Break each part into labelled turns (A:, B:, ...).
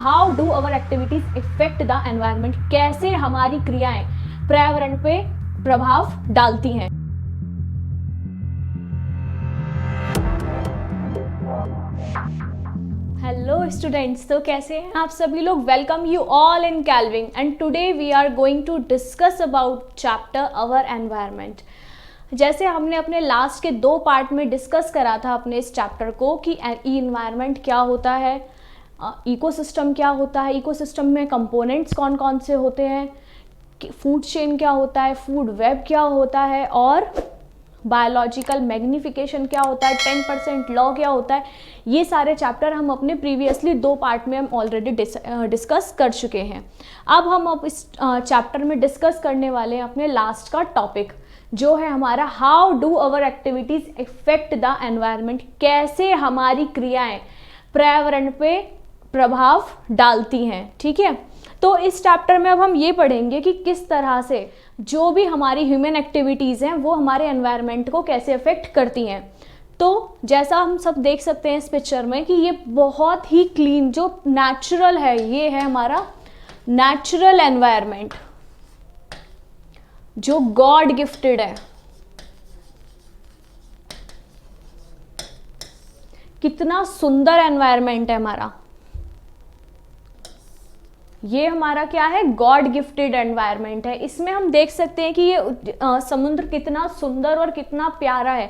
A: How do our activities effect the environment, कैसे हमारी क्रियाएं पर्यावरण पे प्रभाव डालती हैं। हेलो स्टूडेंट्स, तो कैसे हैं आप सभी लोग। Welcome you all in Calvin and today we are going to discuss about chapter our environment. जैसे हमने अपने लास्ट के 2 पार्ट में डिस्कस करा था अपने इस चैप्टर को कि इन्वायरमेंट क्या होता है, इकोसिस्टम क्या होता है, इकोसिस्टम में कंपोनेंट्स कौन कौन से होते हैं, फूड चेन क्या होता है, फूड वेब क्या होता है, और बायोलॉजिकल मैग्निफिकेशन क्या होता है, 10% लॉ क्या होता है। ये सारे चैप्टर हम अपने प्रीवियसली 2 पार्ट में हम ऑलरेडी डिस्कस कर चुके हैं। अब हम इस चैप्टर में डिस्कस करने वाले हैं अपने लास्ट का टॉपिक, जो है हमारा how do our activities effect the environment, कैसे हमारी क्रियाएं पर्यावरण पे प्रभाव डालती हैं। ठीक है, तो इस चैप्टर में अब हम ये पढ़ेंगे कि किस तरह से जो भी हमारी ह्यूमन एक्टिविटीज़ हैं वो हमारे एनवायरनमेंट को कैसे अफेक्ट करती हैं। तो जैसा हम सब देख सकते हैं इस पिक्चर में कि ये बहुत ही क्लीन जो नेचुरल है, ये है हमारा नेचुरल एनवायरनमेंट जो गॉड गिफ्टेड है। कितना सुंदर एनवायरनमेंट है हमारा, ये हमारा क्या है, गॉड गिफ्टेड एनवायरनमेंट है। इसमें हम देख सकते हैं कि ये समुद्र कितना सुंदर और कितना प्यारा है,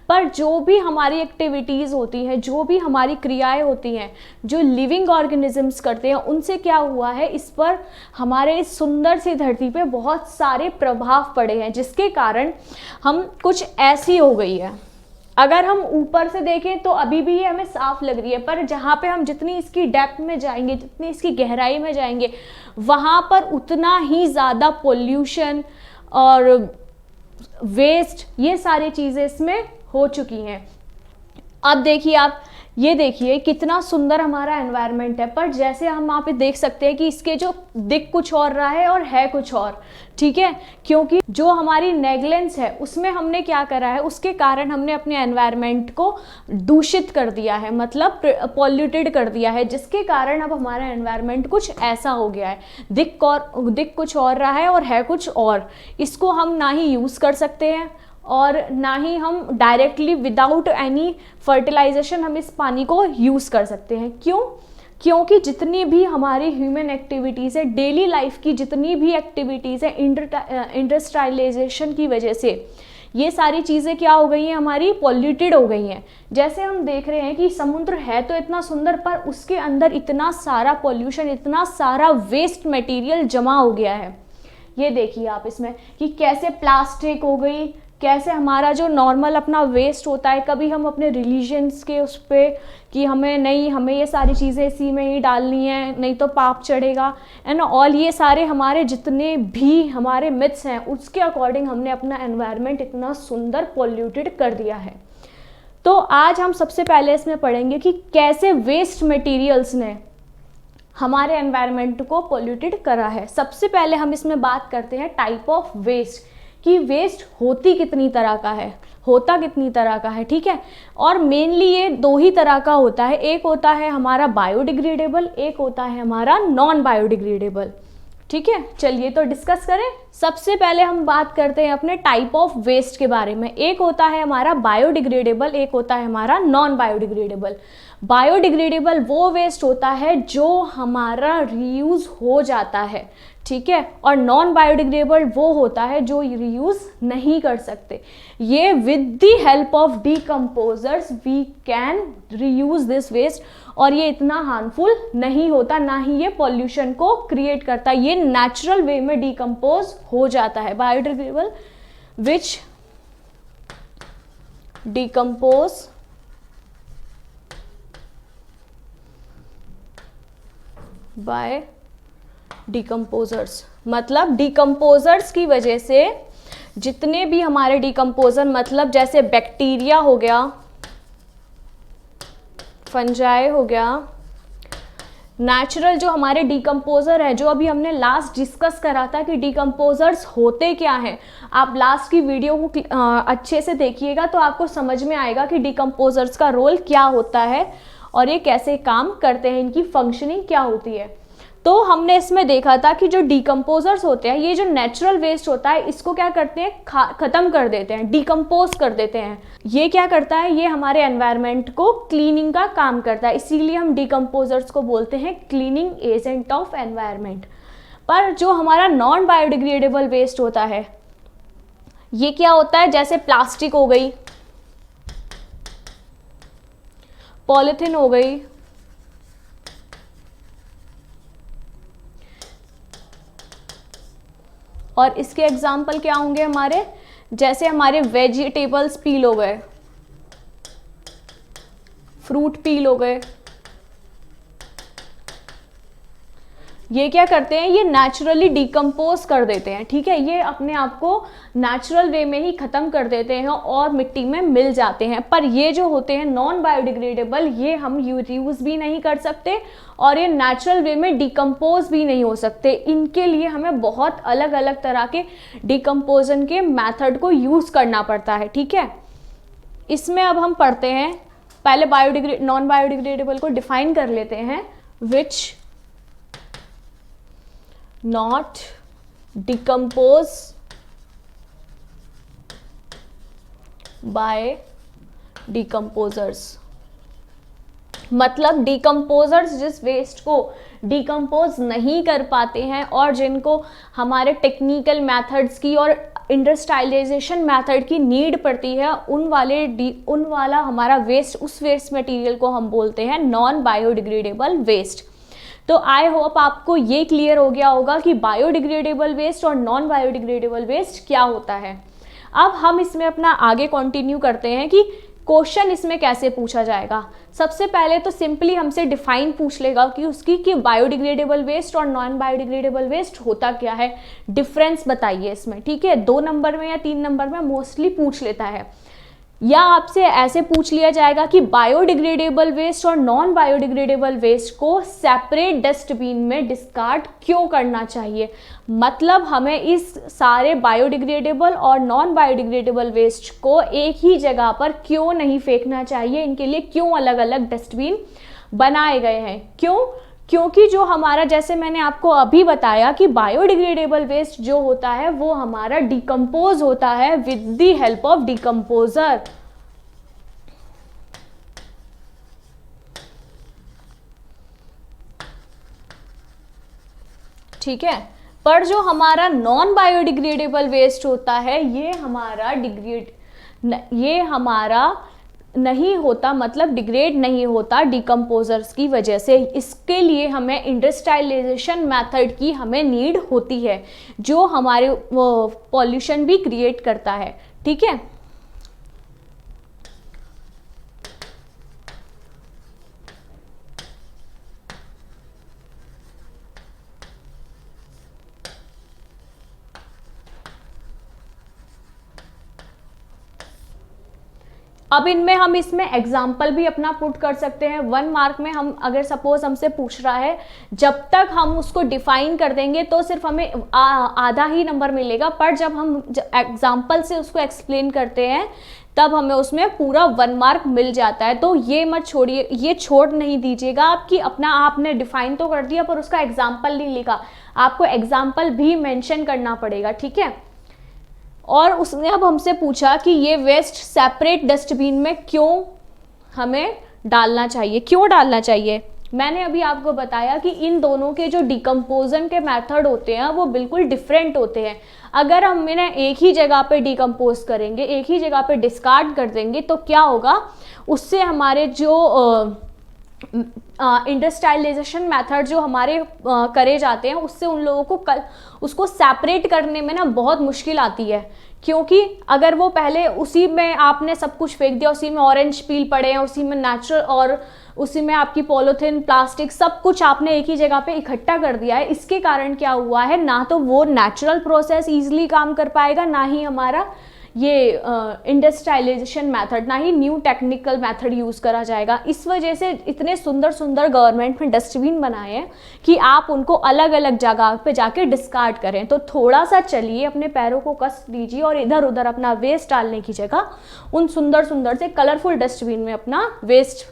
A: पर जो भी हमारी एक्टिविटीज़ होती है, जो भी हमारी क्रियाएं होती हैं, जो लिविंग ऑर्गेनिजम्स करते हैं, उनसे क्या हुआ है, इस पर हमारे इस सुंदर सी धरती पे बहुत सारे प्रभाव पड़े हैं, जिसके कारण हम कुछ ऐसी हो गई है। अगर हम ऊपर से देखें तो अभी भी ये हमें साफ लग रही है, पर जहाँ पे हम जितनी इसकी डेप्थ में जाएंगे, जितनी इसकी गहराई में जाएंगे, वहाँ पर उतना ही ज़्यादा पोल्यूशन और वेस्ट, ये सारी चीज़ें इसमें हो चुकी हैं। अब देखिए आप, ये देखिए कितना सुंदर हमारा एनवायरनमेंट है, पर जैसे हम वहाँ पे देख सकते हैं कि इसके जो दिख कुछ और रहा है और है कुछ और। ठीक है, क्योंकि जो हमारी नेगलेंस है उसमें हमने क्या करा है, उसके कारण हमने अपने एनवायरनमेंट को दूषित कर दिया है, मतलब पॉल्यूटेड कर दिया है, जिसके कारण अब हमारा एनवायरनमेंट कुछ ऐसा हो गया है, दिख कुछ और रहा है और है कुछ और। इसको हम ना ही यूज़ कर सकते हैं और ना ही हम डायरेक्टली विदाउट एनी फर्टिलाइजेशन हम इस पानी को यूज़ कर सकते हैं। क्यों? क्योंकि जितनी भी हमारी ह्यूमन एक्टिविटीज़ है, डेली लाइफ की जितनी भी एक्टिविटीज़ है, इंडस्ट्रियलाइजेशन की वजह से ये सारी चीज़ें क्या हो गई हैं, हमारी पॉल्यूटेड हो गई हैं। जैसे हम देख रहे हैं कि समुद्र है तो इतना सुंदर, पर उसके अंदर इतना सारा पॉल्यूशन, इतना सारा वेस्ट मटेरियल जमा हो गया है। ये देखिए आप इसमें कि कैसे प्लास्टिक हो गई, कैसे हमारा जो नॉर्मल अपना वेस्ट होता है, कभी हम अपने रिलीजन्स के उस पर कि हमें ये सारी चीज़ें इसी में ही डालनी है, नहीं तो पाप चढ़ेगा एंड ऑल, ये सारे हमारे जितने भी हमारे मिथ्स हैं उसके अकॉर्डिंग हमने अपना एनवायरनमेंट इतना सुंदर पॉल्यूटेड कर दिया है। तो आज हम सबसे पहले इसमें पढ़ेंगे कि कैसे वेस्ट मटीरियल्स ने हमारे एनवायरनमेंट को पॉल्यूटेड करा है। सबसे पहले हम इसमें बात करते हैं टाइप ऑफ वेस्ट, कि वेस्ट होती कितनी तरह का है, होता कितनी तरह का है। ठीक है, और मेनली ये 2 ही तरह का होता है, एक होता है हमारा बायोडिग्रेडेबल, एक होता है हमारा नॉन बायोडिग्रेडेबल। ठीक है, चलिए तो डिस्कस करें। सबसे पहले हम बात करते हैं अपने टाइप ऑफ वेस्ट के बारे में। एक होता है हमारा बायोडिग्रेडेबल, एक होता है हमारा नॉन बायोडिग्रेडेबल। बायोडिग्रेडेबल वो वेस्ट होता है जो हमारा रीयूज हो जाता है, ठीक है, और नॉन बायोडिग्रेडेबल वो होता है जो रीयूज नहीं कर सकते। ये with the help of decomposers we can reuse this waste, और ये इतना हार्मफुल नहीं होता, ना ही ये पॉल्यूशन को क्रिएट करता, ये नेचुरल वे में डीकम्पोज हो जाता है। बायोडिग्रेडेबल विच डीकम्पोज बाय डिकम्पोजर्स, मतलब डिकम्पोजर्स की वजह से जितने भी हमारे डिकम्पोजर, मतलब जैसे बैक्टीरिया हो गया, फंजाई हो गया, नेचुरल जो हमारे डिकम्पोजर है, जो अभी हमने लास्ट डिस्कस करा था कि डिकम्पोजर्स होते क्या हैं। आप लास्ट की वीडियो को अच्छे से देखिएगा तो आपको समझ में आएगा कि डिकम्पोजर्स का रोल क्या होता है और ये कैसे काम करते हैं, इनकी फंक्शनिंग क्या होती है। तो हमने इसमें देखा था कि जो डिकम्पोजर्स होते हैं, ये जो नेचुरल वेस्ट होता है इसको क्या करते हैं, ख़त्म कर देते हैं, डिकम्पोज कर देते हैं। ये क्या करता है, ये हमारे एनवायरनमेंट को क्लीनिंग का काम करता है, इसीलिए हम डिकम्पोजर्स को बोलते हैं क्लीनिंग एजेंट ऑफ एनवायरनमेंट। पर जो हमारा नॉन बायोडिग्रेडेबल वेस्ट होता है, ये क्या होता है, जैसे प्लास्टिक हो गई, पॉलीथीन हो गई, और इसके एग्जाम्पल क्या होंगे हमारे, जैसे हमारे वेजिटेबल्स पील हो गए, फ्रूट पील हो गए, ये क्या करते हैं, ये नेचुरली डिकम्पोज कर देते हैं, ठीक है, ये अपने आप को नेचुरल वे में ही ख़त्म कर देते हैं और मिट्टी में मिल जाते हैं। पर ये जो होते हैं नॉन बायोडिग्रेडेबल, ये हम यूज़ भी नहीं कर सकते और ये नेचुरल वे में डिकम्पोज भी नहीं हो सकते। इनके लिए हमें बहुत अलग अलग तरह के डिकम्पोजन के मेथड को यूज़ करना पड़ता है, ठीक है। इसमें अब हम पढ़ते हैं, पहले नॉन बायोडिग्रेडेबल को डिफाइन कर लेते हैं, विच not decompose by decomposers। मतलब डिकम्पोजर्स जिस वेस्ट को डिकम्पोज नहीं कर पाते हैं और जिनको हमारे टेक्निकल मेथड्स की और इंडस्ट्रियलाइजेशन मेथड की नीड पड़ती है, उन वाला हमारा वेस्ट, उस वेस्ट मटेरियल को हम बोलते हैं नॉन बायोडिग्रेडेबल वेस्ट। तो आई होप आपको ये क्लियर हो गया होगा कि बायोडिग्रेडेबल वेस्ट और नॉन बायोडिग्रेडेबल वेस्ट क्या होता है। अब हम इसमें अपना आगे कंटिन्यू करते हैं कि क्वेश्चन इसमें कैसे पूछा जाएगा। सबसे पहले तो सिंपली हमसे डिफाइन पूछ लेगा कि उसकी कि बायोडिग्रेडेबल वेस्ट और नॉन बायोडिग्रेडेबल वेस्ट होता क्या है, डिफरेंस बताइए इसमें, ठीक है। 2 नंबर में या 3 नंबर में मोस्टली पूछ लेता है, या आपसे ऐसे पूछ लिया जाएगा कि बायोडिग्रेडेबल वेस्ट और नॉन बायोडिग्रेडेबल वेस्ट को सेपरेट डस्टबिन में डिस्कार्ड क्यों करना चाहिए। मतलब हमें इस सारे बायोडिग्रेडेबल और नॉन बायोडिग्रेडेबल वेस्ट को एक ही जगह पर क्यों नहीं फेंकना चाहिए, इनके लिए क्यों अलग अलग डस्टबिन बनाए गए हैं, क्यों, क्योंकि जो हमारा, जैसे मैंने आपको अभी बताया कि बायोडिग्रेडेबल वेस्ट जो होता है वो हमारा डिकम्पोज होता है with the help of decomposer. ठीक है, पर जो हमारा नॉन बायोडिग्रेडेबल वेस्ट होता है ये हमारा नहीं होता, मतलब डिग्रेड नहीं होता डिकम्पोजर्स की वजह से। इसके लिए हमें इंडस्ट्रियलाइजेशन मेथड की हमें नीड होती है, जो हमारे पॉल्यूशन भी क्रिएट करता है, ठीक है। अब इनमें हम इसमें एग्जाम्पल भी अपना पुट कर सकते हैं। 1 मार्क में हम अगर सपोज हमसे पूछ रहा है, जब तक हम उसको डिफाइन कर देंगे तो सिर्फ हमें आधा ही नंबर मिलेगा, पर जब हम एग्जाम्पल से उसको एक्सप्लेन करते हैं तब हमें उसमें पूरा 1 मार्क मिल जाता है। तो ये मत छोड़िए, ये छोड़ नहीं दीजिएगा आपकी, अपना आपने डिफाइन तो कर दिया पर उसका एग्जाम्पल नहीं लिखा, आपको एग्जाम्पल भी मेंशन करना पड़ेगा, ठीक है। और उसने अब हमसे पूछा कि ये वेस्ट सेपरेट डस्टबिन में क्यों हमें डालना चाहिए, क्यों डालना चाहिए। मैंने अभी आपको बताया कि इन दोनों के जो डिकम्पोजन के मेथड होते हैं वो बिल्कुल डिफरेंट होते हैं। अगर हम इन्हें एक ही जगह पे डिकम्पोज करेंगे, एक ही जगह पे डिस्कार्ड कर देंगे तो क्या होगा, उससे हमारे जो इंडस्ट्रियलाइजेशन मेथड जो हमारे करे जाते हैं उससे उन लोगों को उसको सेपरेट करने में ना बहुत मुश्किल आती है, क्योंकि अगर वो पहले उसी में आपने सब कुछ फेंक दिया, उसी में ऑरेंज पील पड़े हैं, उसी में नेचुरल और उसी में आपकी पॉलीथीन, प्लास्टिक, सब कुछ आपने एक ही जगह पे इकट्ठा कर दिया है। इसके कारण क्या हुआ है, ना तो वो नेचुरल प्रोसेस ईजिली काम कर पाएगा, ना ही हमारा ये इंडस्ट्रियलाइजेशन मेथड, ना ही न्यू टेक्निकल मेथड यूज़ करा जाएगा। इस वजह से इतने सुंदर सुंदर गवर्नमेंट में डस्टबिन बनाए हैं कि आप उनको अलग अलग जगह पे जाके डिस्कार्ड करें। तो थोड़ा सा चलिए, अपने पैरों को कस दीजिए और इधर उधर अपना वेस्ट डालने की जगह उन सुंदर सुंदर से कलरफुल डस्टबिन में अपना वेस्ट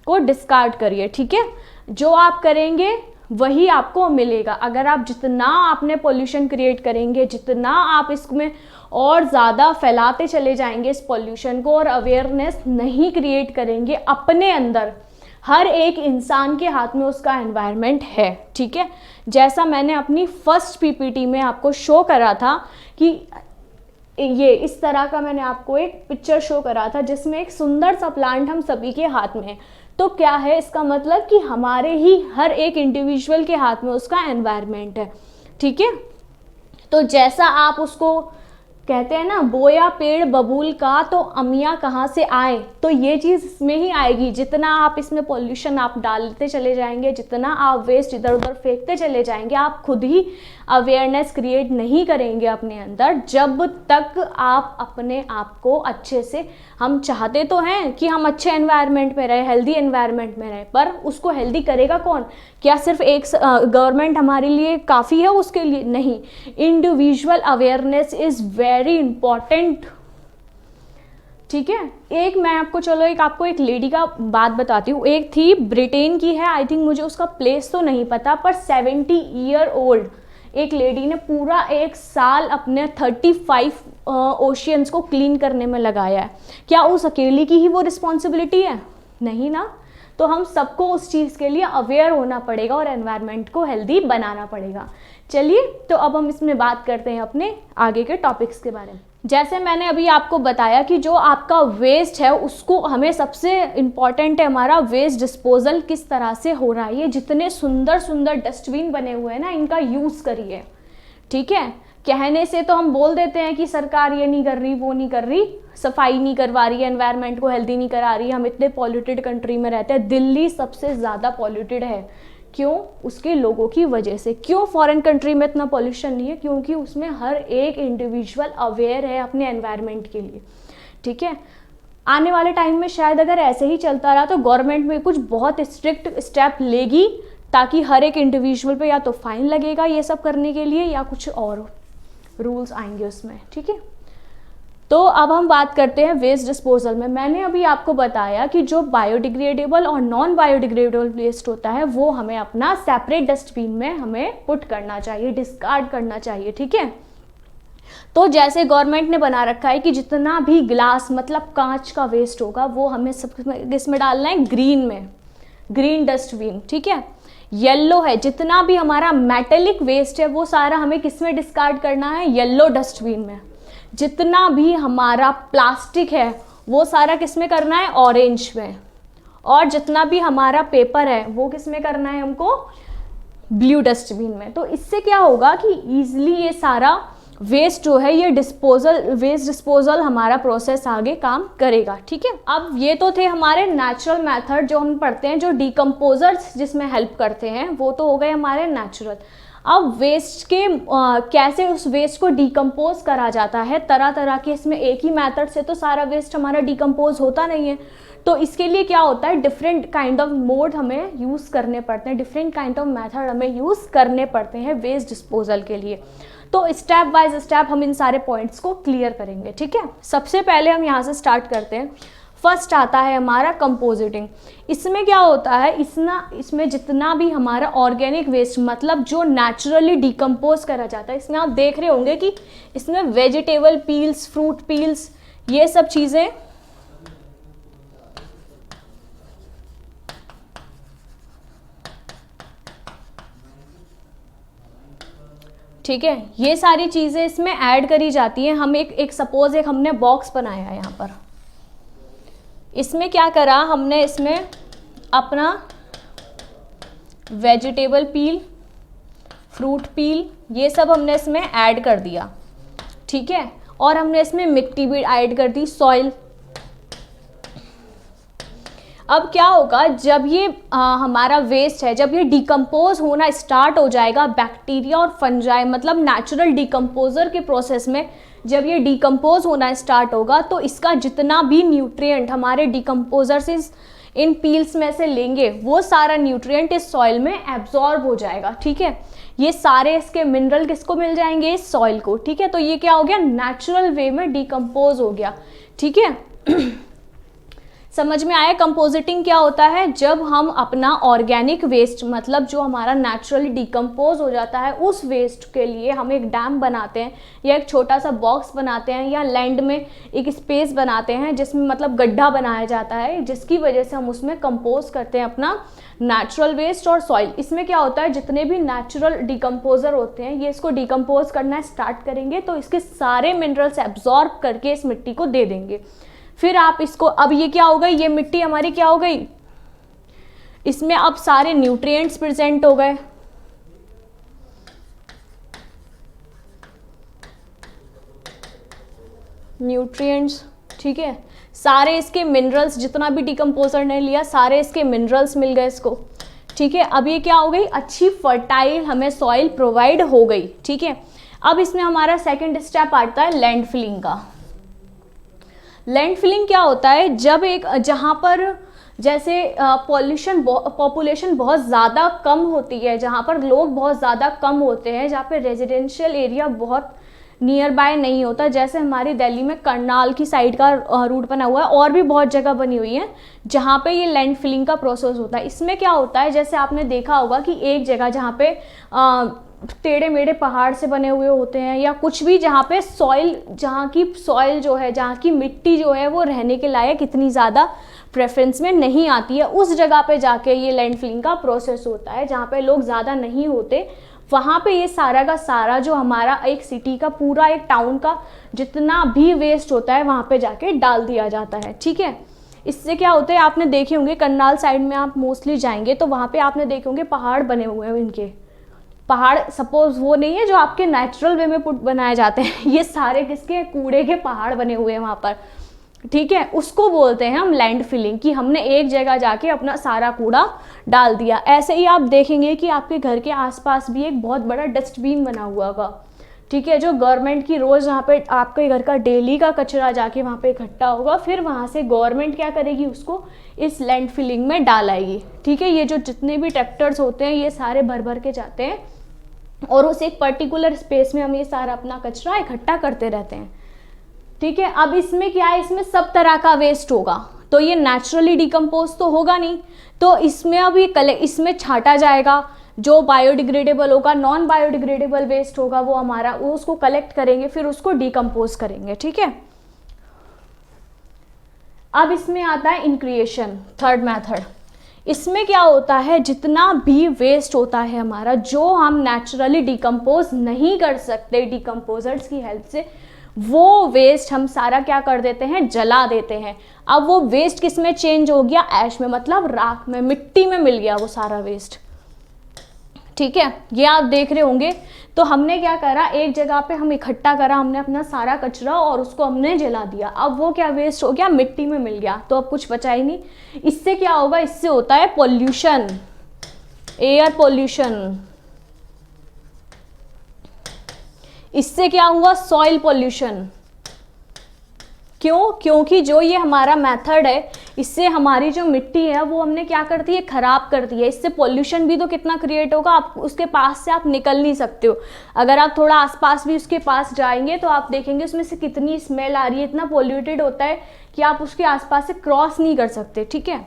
A: को डिस्कार्ड करिए, ठीक है। जो आप करेंगे वही आपको मिलेगा। अगर आप जितना आपने पोल्यूशन क्रिएट करेंगे, जितना आप इसमें और ज़्यादा फैलाते चले जाएंगे इस पोल्यूशन को और अवेयरनेस नहीं क्रिएट करेंगे अपने अंदर, हर एक इंसान के हाथ में उसका एनवायरनमेंट है, ठीक है। जैसा मैंने अपनी फर्स्ट पीपीटी में आपको शो करा था कि ये इस तरह का मैंने आपको एक पिक्चर शो करा था जिसमें एक सुंदर सा प्लांट हम सभी के हाथ में है। तो क्या है इसका मतलब कि हमारे ही हर एक इंडिविजुअल के हाथ में उसका एनवायरनमेंट है, ठीक है। तो जैसा आप उसको कहते हैं ना, बोया पेड़ बबूल का तो अमियाँ कहाँ से आए, तो ये चीज़ इसमें ही आएगी। जितना आप इसमें पॉल्यूशन आप डालते चले जाएंगे, जितना आप वेस्ट इधर उधर फेंकते चले जाएंगे, आप खुद ही अवेयरनेस क्रिएट नहीं करेंगे अपने अंदर जब तक आप अपने आप को अच्छे से, हम चाहते तो हैं कि हम अच्छे एनवायरनमेंट में रहे, हेल्दी एनवायरनमेंट में रहे, पर उसको हेल्दी करेगा कौन? क्या सिर्फ एक गवर्नमेंट हमारे लिए काफ़ी है उसके लिए? नहीं, individual awareness is very important, ठीक है। एक मैं आपको चलो आपको एक लेडी का बात बताती हूँ। एक थी, ब्रिटेन की है, आई थिंक मुझे उसका प्लेस तो नहीं पता, पर 70 ईयर ओल्ड एक लेडी ने पूरा 1 साल अपने 35 ओशियंस को क्लीन करने में लगाया है। क्या उस अकेली की ही वो रिस्पॉन्सिबिलिटी है? नहीं ना। तो हम सबको उस चीज़ के लिए अवेयर होना पड़ेगा और एनवायरनमेंट को हेल्दी बनाना पड़ेगा। चलिए, तो अब हम इसमें बात करते हैं अपने आगे के टॉपिक्स के बारे में। जैसे मैंने अभी आपको बताया कि जो आपका वेस्ट है उसको हमें सबसे इम्पॉर्टेंट है हमारा वेस्ट डिस्पोजल किस तरह से हो रहा है। ये जितने सुंदर सुंदर डस्टबिन बने हुए हैं ना, इनका यूज़ करिए, ठीक है। कहने से तो हम बोल देते हैं कि सरकार ये नहीं कर रही, वो नहीं कर रही, सफाई नहीं करवा रही है, एनवायरनमेंट को हेल्दी नहीं करा रही। हम इतने पॉल्यूटेड कंट्री में रहते हैं, दिल्ली सबसे ज़्यादा पॉल्यूटेड है। क्यों? उसके लोगों की वजह से। क्यों फॉरेन कंट्री में इतना पॉल्यूशन नहीं है? क्योंकि उसमें हर एक इंडिविजुअल अवेयर है अपने एनवायरनमेंट के लिए, ठीक है। आने वाले टाइम में शायद अगर ऐसे ही चलता रहा तो गवर्नमेंट में कुछ बहुत स्ट्रिक्ट स्टेप लेगी ताकि हर एक इंडिविजुअल पे या तो फाइन लगेगा ये सब करने के लिए या कुछ और रूल्स आएंगे उसमें, ठीक है। तो अब हम बात करते हैं वेस्ट डिस्पोजल में। मैंने अभी आपको बताया कि जो बायोडिग्रेडेबल और नॉन बायोडिग्रेडेबल वेस्ट होता है वो हमें अपना सेपरेट डस्टबिन में हमें पुट करना चाहिए, डिस्कार्ड करना चाहिए, ठीक है। तो जैसे गवर्नमेंट ने बना रखा है कि जितना भी ग्लास मतलब कांच का वेस्ट होगा वो हमें सब इसमें डालना है ग्रीन में, ग्रीन डस्टबिन, ठीक है। येलो है, जितना भी हमारा मेटेलिक वेस्ट है वो सारा हमें किस में डिस्कार्ड करना है? येलो डस्टबिन में। जितना भी हमारा प्लास्टिक है वो सारा किस में करना है? ऑरेंज में। और जितना भी हमारा पेपर है वो किस में करना है हमको? ब्लू डस्टबिन में। तो इससे क्या होगा कि ईजिली ये सारा वेस्ट जो है ये वेस्ट डिस्पोजल हमारा प्रोसेस आगे काम करेगा, ठीक है। अब ये तो थे हमारे नेचुरल मेथड जो हम पढ़ते हैं, जो डिकम्पोजर्स जिसमें हेल्प करते हैं, वो तो हो गए हमारे नेचुरल। अब वेस्ट के कैसे उस वेस्ट को डिकम्पोज करा जाता है, तरह तरह के, इसमें एक ही मेथड से तो सारा वेस्ट हमारा डिकम्पोज होता नहीं है। तो इसके लिए क्या होता है, डिफरेंट काइंड ऑफ मोड हमें यूज़ करने पड़ते हैं, डिफरेंट काइंड ऑफ मेथड हमें यूज़ करने पड़ते हैं वेस्ट डिस्पोजल के लिए। तो स्टेप बाय स्टेप हम इन सारे पॉइंट्स को क्लियर करेंगे, ठीक है। सबसे पहले हम यहाँ से स्टार्ट करते हैं। फर्स्ट आता है हमारा कंपोजिटिंग। इसमें क्या होता है, इसमें जितना भी हमारा ऑर्गेनिक वेस्ट मतलब जो नेचुरली डिकम्पोज करा जाता है, इसमें आप देख रहे होंगे कि इसमें वेजिटेबल पील्स, फ्रूट पील्स, ये सब चीज़ें, ठीक है, ये सारी चीज़ें इसमें ऐड करी जाती हैं। हम एक सपोज एक हमने बॉक्स बनाया है यहाँ पर, इसमें क्या करा हमने, इसमें अपना वेजिटेबल पील, फ्रूट पील, ये सब हमने इसमें ऐड कर दिया, ठीक है। और हमने इसमें मिट्टी भी ऐड कर दी, सॉइल। अब क्या होगा, जब ये हमारा वेस्ट है, जब ये डिकम्पोज होना स्टार्ट हो जाएगा, बैक्टीरिया और फंजाई मतलब नेचुरल डिकम्पोजर के प्रोसेस में जब ये डिकम्पोज होना स्टार्ट होगा तो इसका जितना भी न्यूट्रिएंट हमारे डिकम्पोजर से इन पील्स में से लेंगे वो सारा न्यूट्रिएंट इस सॉइल में एब्जॉर्ब हो जाएगा, ठीक है। ये सारे इसके मिनरल किसको मिल जाएंगे? इस सॉइल को, ठीक है। तो ये क्या हो गया, नेचुरल वे में डिकम्पोज हो गया, ठीक है। समझ में आया कंपोजिटिंग क्या होता है? जब हम अपना ऑर्गेनिक वेस्ट, मतलब जो हमारा नेचुरली डिकम्पोज हो जाता है, उस वेस्ट के लिए हम एक डैम बनाते हैं या एक छोटा सा बॉक्स बनाते हैं या लैंड में एक स्पेस बनाते हैं जिसमें मतलब गड्ढा बनाया जाता है, जिसकी वजह से हम उसमें कंपोज करते हैं अपना नेचुरल वेस्ट और सॉइल। इसमें क्या होता है, जितने भी नेचुरल डिकम्पोजर होते हैं ये इसको डिकम्पोज करना स्टार्ट करेंगे तो इसके सारे मिनरल्स एब्जॉर्ब करके इस मिट्टी को दे देंगे। फिर आप इसको, अब ये क्या हो गई, ये मिट्टी हमारी क्या हो गई, इसमें अब सारे न्यूट्रिएंट्स प्रेजेंट हो गए। न्यूट्रिएंट्स, ठीक है, सारे इसके मिनरल्स, जितना भी डिकम्पोजर ने लिया सारे इसके मिनरल्स मिल गए इसको, ठीक है। अब ये क्या हो गई, अच्छी फर्टाइल हमें सॉइल प्रोवाइड हो गई, ठीक है। अब इसमें हमारा सेकंड स्टेप आता है लैंड फिलिंग का। लैंड फिलिंग क्या होता है, जब एक जहाँ पर जैसे पॉपुलेशन बहुत ज़्यादा कम होती है, जहाँ पर लोग बहुत ज़्यादा कम होते हैं, जहाँ पे रेजिडेंशियल एरिया बहुत नियर बाय नहीं होता, जैसे हमारी दिल्ली में करनाल की साइड का रूट बना हुआ है, और भी बहुत जगह बनी हुई है जहाँ पे ये लैंड फिलिंग का प्रोसेस होता है। इसमें क्या होता है, जैसे आपने देखा होगा कि एक जगह जहाँ पे टेढ़े मेढ़े पहाड़ से बने हुए होते हैं या कुछ भी, जहाँ पे सॉइल, जहाँ की सॉइल जो है, जहाँ की मिट्टी जो है वो रहने के लायक इतनी ज़्यादा प्रेफरेंस में नहीं आती है, उस जगह पे जाके ये लैंड फिलिंग का प्रोसेस होता है। जहाँ पे लोग ज़्यादा नहीं होते वहाँ पे ये सारा का सारा जो हमारा एक सिटी का पूरा एक टाउन का जितना भी वेस्ट होता है वहाँ पे जाके डाल दिया जाता है, ठीक है। इससे क्या होता है, आपने देखे होंगे करनाल साइड में आप मोस्टली जाएंगे तो वहाँ पे आपने देखे होंगे पहाड़ बने हुए हैं। इनके पहाड़ सपोज वो नहीं है जो आपके नेचुरल वे में बनाए जाते हैं, ये सारे किसके कूड़े के पहाड़ बने हुए हैं वहाँ पर, ठीक है। उसको बोलते हैं हम लैंड फिलिंग, कि हमने एक जगह जाके अपना सारा कूड़ा डाल दिया। ऐसे ही आप देखेंगे कि आपके घर के आसपास भी एक बहुत बड़ा डस्टबिन बना हुआ होगा, ठीक है, जो गवर्नमेंट की रोज़ वहाँ पे आपके घर का डेली का कचरा जाके वहाँ पे इकट्ठा होगा, फिर वहाँ से गवर्नमेंट क्या करेगी, उसको इस लैंड फिलिंग में डाल आएगी, ठीक है। ये जो जितने भी ट्रैक्टर्स होते हैं ये सारे भर भर के जाते हैं और उस एक पर्टिकुलर स्पेस में हम ये सारा अपना कचरा इकट्ठा करते रहते हैं, ठीक है। अब इसमें क्या है, इसमें सब तरह का वेस्ट होगा, तो ये नेचुरली डिकम्पोज तो होगा नहीं, तो इसमें अब ये इसमें छांटा जाएगा, जो बायोडिग्रेडेबल होगा, नॉन बायोडिग्रेडेबल वेस्ट होगा वो हमारा, वो उसको कलेक्ट करेंगे, फिर उसको डिकम्पोज करेंगे, ठीक है। अब इसमें आता है इनक्रिएशन, थर्ड मेथड। इसमें क्या होता है, जितना भी वेस्ट होता है हमारा, जो हम नेचुरली डिकम्पोज नहीं कर सकते डिकम्पोजर्स की हेल्प से, वो वेस्ट हम सारा क्या कर देते हैं, जला देते हैं। अब वो वेस्ट किस में चेंज हो गया, ऐश में, मतलब राख में, मिट्टी में मिल गया वो सारा वेस्ट, ठीक है। ये आप देख रहे होंगे। तो हमने क्या करा, एक जगह पे हम इकट्ठा करा हमने अपना सारा कचरा और उसको हमने जला दिया, अब वो क्या वेस्ट हो गया, मिट्टी में मिल गया, तो अब कुछ बचा ही नहीं। इससे क्या होगा, इससे होता है पोल्यूशन, एयर पोल्यूशन। इससे क्या हुआ, सॉइल पोल्यूशन। क्यों, क्योंकि जो ये हमारा मेथड है इससे हमारी जो मिट्टी है वो हमने क्या करती है, खराब करती है। इससे पोल्यूशन भी तो कितना क्रिएट होगा, आप उसके पास से आप निकल नहीं सकते हो। अगर आप थोड़ा आसपास भी उसके पास जाएंगे तो आप देखेंगे उसमें से कितनी स्मेल आ रही है, इतना पोल्यूटेड होता है कि आप उसके आसपास से क्रॉस नहीं कर सकते, ठीक है।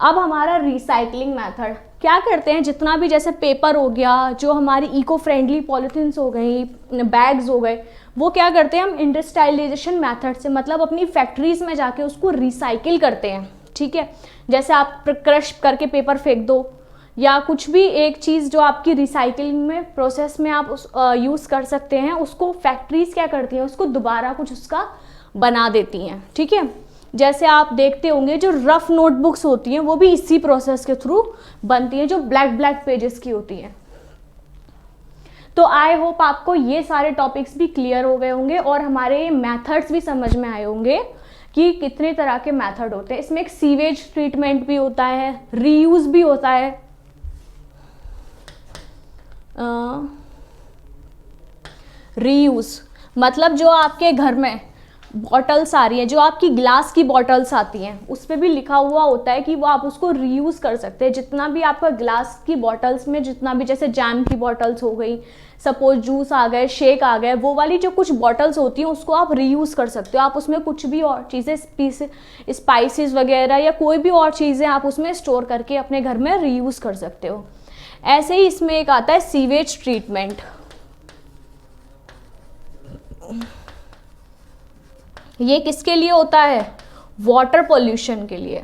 A: अब हमारा रिसाइकलिंग मेथड क्या करते हैं, जितना भी जैसे पेपर हो गया, जो हमारी इको फ्रेंडली पॉलीथीन्स हो गई, बैग्स हो गए, वो क्या करते हैं हम इंडस्ट्रियलाइजेशन मेथड से, मतलब अपनी फैक्ट्रीज में जाके उसको रिसाइकिल करते हैं, ठीक है। जैसे आप क्रश करके पेपर फेंक दो या कुछ भी एक चीज़ जो आपकी रिसाइकिलिंग में प्रोसेस में आप उस यूज़ कर सकते हैं, उसको फैक्ट्रीज क्या करती हैं, उसको दोबारा कुछ उसका बना देती हैं, ठीक है। जैसे आप देखते होंगे जो रफ नोटबुक्स होती हैं वो भी इसी प्रोसेस के थ्रू बनती हैं, जो ब्लैक पेजेस की होती हैं। तो आई होप आपको ये सारे टॉपिक्स भी क्लियर हो गए होंगे और हमारे मेथड्स भी समझ में आए होंगे कि कितने तरह के मेथड होते हैं। इसमें एक सीवेज ट्रीटमेंट भी होता है, रीयूज भी होता है, रीयूज मतलब जो आपके घर में बॉटल्स आ रही हैं, जो आपकी ग्लास की बॉटल्स आती हैं, उस पर भी लिखा हुआ होता है कि वो आप उसको रीयूज़ कर सकते हैं। जितना भी आपका ग्लास की बॉटल्स में जितना भी, जैसे जैम की बॉटल्स हो गई, सपोज जूस आ गए, शेक आ गए, वो वाली जो कुछ बॉटल्स होती हैं उसको आप रीयूज़ कर सकते हो। आप उसमें कुछ भी और चीज़ें, स्पाइसेस वगैरह या कोई भी और चीज़ें आप उसमें स्टोर करके अपने घर में रीयूज़ कर सकते हो। ऐसे ही इसमें एक आता है सीवेज ट्रीटमेंट। ये किसके लिए होता है? वाटर पॉल्यूशन के लिए।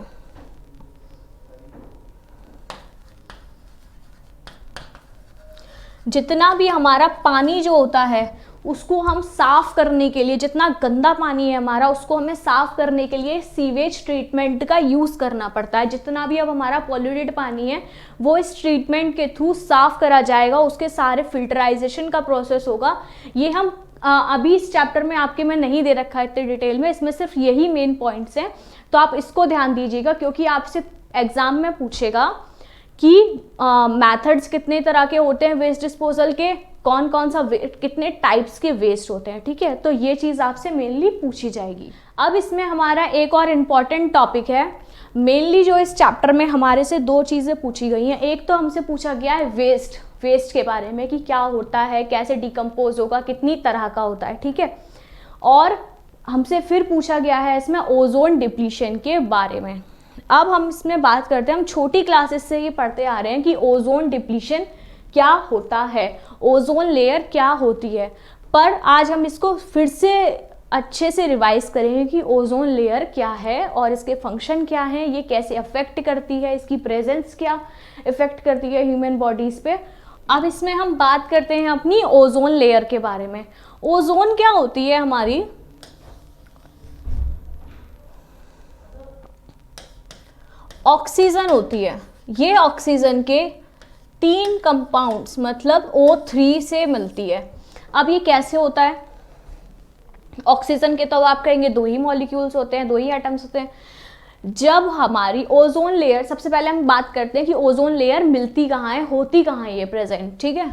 A: जितना भी हमारा पानी जो होता है उसको हम साफ करने के लिए, जितना गंदा पानी है हमारा उसको हमें साफ करने के लिए सीवेज ट्रीटमेंट का यूज़ करना पड़ता है। जितना भी अब हमारा पॉल्यूटेड पानी है वो इस ट्रीटमेंट के थ्रू साफ करा जाएगा, उसके सारे फिल्टराइजेशन का प्रोसेस होगा। ये हम अभी इस चैप्टर में आपके में नहीं दे रखा है इतने डिटेल में, इसमें सिर्फ यही मेन पॉइंट्स हैं, तो आप इसको ध्यान दीजिएगा क्योंकि आपसे एग्जाम में पूछेगा कि मेथड्स कितने तरह के होते हैं वेस्ट डिस्पोजल के, कौन कौन सा कितने टाइप्स के वेस्ट होते हैं, ठीक है। तो ये चीज़ आपसे मेनली पूछी जाएगी। अब इसमें हमारा एक और इम्पॉर्टेंट टॉपिक है, मेनली जो इस चैप्टर में हमारे से दो चीज़ें पूछी गई हैं। एक तो हमसे पूछा गया है वेस्ट के बारे में कि क्या होता है, कैसे डिकम्पोज होगा, कितनी तरह का होता है, ठीक है। और हमसे फिर पूछा गया है इसमें ओजोन डिप्लीशन के बारे में। अब हम इसमें बात करते हैं, हम छोटी क्लासेस से ये पढ़ते आ रहे हैं कि ओजोन डिप्लीशन क्या होता है, ओजोन लेयर क्या होती है, पर आज हम इसको फिर से अच्छे से रिवाइज करेंगे कि ओजोन लेयर क्या है और इसके फंक्शन क्या हैं, ये कैसे अफेक्ट करती है, इसकी प्रेजेंस क्या इफेक्ट करती है ह्यूमन बॉडीज़ पे। अब इसमें हम बात करते हैं अपनी ओजोन लेयर के बारे में। ओजोन क्या होती है हमारी? ऑक्सीजन होती है। ये ऑक्सीजन के 3 कंपाउंड्स मतलब O3 से मिलती है। अब ये कैसे होता है? ऑक्सीजन के तो आप कहेंगे 2 ही मॉलिक्यूल्स होते हैं, 2 ही एटम्स होते हैं। जब हमारी ओजोन लेयर, सबसे पहले हम बात करते हैं कि ओजोन लेयर मिलती कहाँ है, होती कहाँ है ये प्रेजेंट, ठीक है।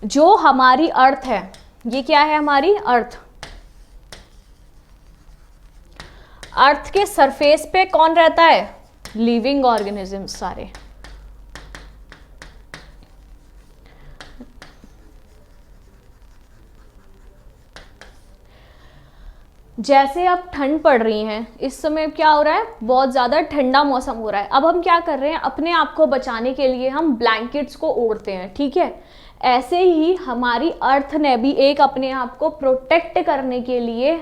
A: जो हमारी अर्थ है, ये क्या है हमारी अर्थ, अर्थ के सरफेस पे कौन रहता है? लिविंग ऑर्गेनिजम्स सारे। जैसे अब ठंड पड़ रही है, इस समय क्या हो रहा है, बहुत ज़्यादा ठंडा मौसम हो रहा है। अब हम क्या कर रहे हैं, अपने आप को बचाने के लिए हम ब्लैंकेट्स को ओढ़ते हैं, ठीक है। ऐसे ही हमारी अर्थ ने भी एक अपने आप को प्रोटेक्ट करने के लिए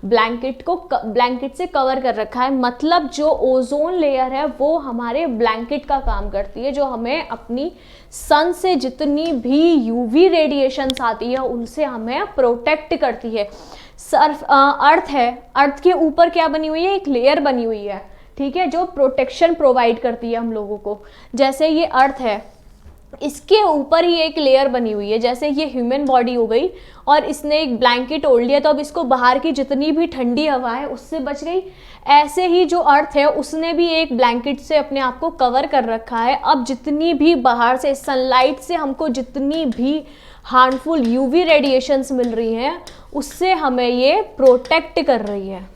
A: ब्लैंकेट से कवर कर रखा है। मतलब जो ओजोन लेयर है वो हमारे ब्लैंकेट का काम करती है, जो हमें अपनी सन से जितनी भी यूवी रेडिएशंस आती है उनसे हमें प्रोटेक्ट करती है। अर्थ है, अर्थ के ऊपर क्या बनी हुई है, एक लेयर बनी हुई है, ठीक है, जो प्रोटेक्शन प्रोवाइड करती है हम लोगों को। जैसे ये अर्थ है, इसके ऊपर ही एक लेयर बनी हुई है, जैसे ये ह्यूमन बॉडी हो गई और इसने एक ब्लैंकेट ओढ़ लिया तो अब इसको बाहर की जितनी भी ठंडी हवा है उससे बच गई। ऐसे ही जो अर्थ है उसने भी एक ब्लैंकेट से अपने आप को कवर कर रखा है। अब जितनी भी बाहर से सनलाइट से हमको जितनी भी हार्मफुल यूवी रेडिएशंस मिल रही हैं उससे हमें ये प्रोटेक्ट कर रही है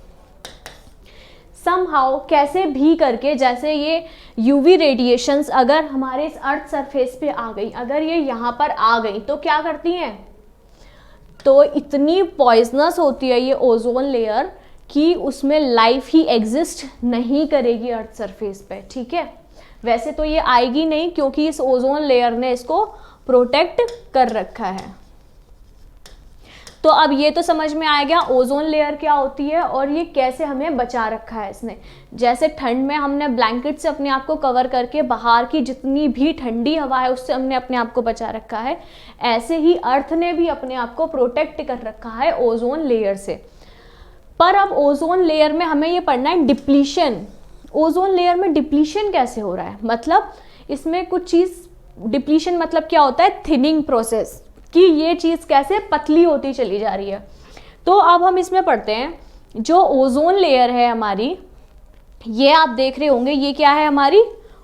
A: समहाउ, कैसे भी करके। जैसे ये यूवी रेडिएशंस अगर हमारे इस अर्थ सरफेस पे आ गई, अगर ये यहाँ पर आ गई तो क्या करती हैं, तो इतनी पॉइजनस होती है ये ओजोन लेयर कि उसमें लाइफ ही एग्जिस्ट नहीं करेगी अर्थ सरफेस पे, ठीक है। वैसे तो ये आएगी नहीं क्योंकि इस ओजोन लेयर ने इसको प्रोटेक्ट कर रखा है। तो अब ये तो समझ में आ गया ओजोन लेयर क्या होती है और ये कैसे हमें बचा रखा है इसने। जैसे ठंड में हमने ब्लैंकेट से अपने आप को कवर करके बाहर की जितनी भी ठंडी हवा है उससे हमने अपने आप को बचा रखा है, ऐसे ही अर्थ ने भी अपने आप को प्रोटेक्ट कर रखा है ओजोन लेयर से। पर अब ओजोन लेयर में हमें ये पढ़ना है डिप्लीशन। ओजोन लेयर में डिप्लीशन कैसे हो रहा है, मतलब इसमें कुछ चीज़, डिप्लीशन मतलब क्या होता है, थिनिंग प्रोसेस, कि ये चीज़ कैसे पतली होती चली जा रही है। तो अब हम इसमें पढ़ते हैं, जो ओजोन लेयर है हमारी, ये आप देख रहे होंगे, ये क्या है हमारी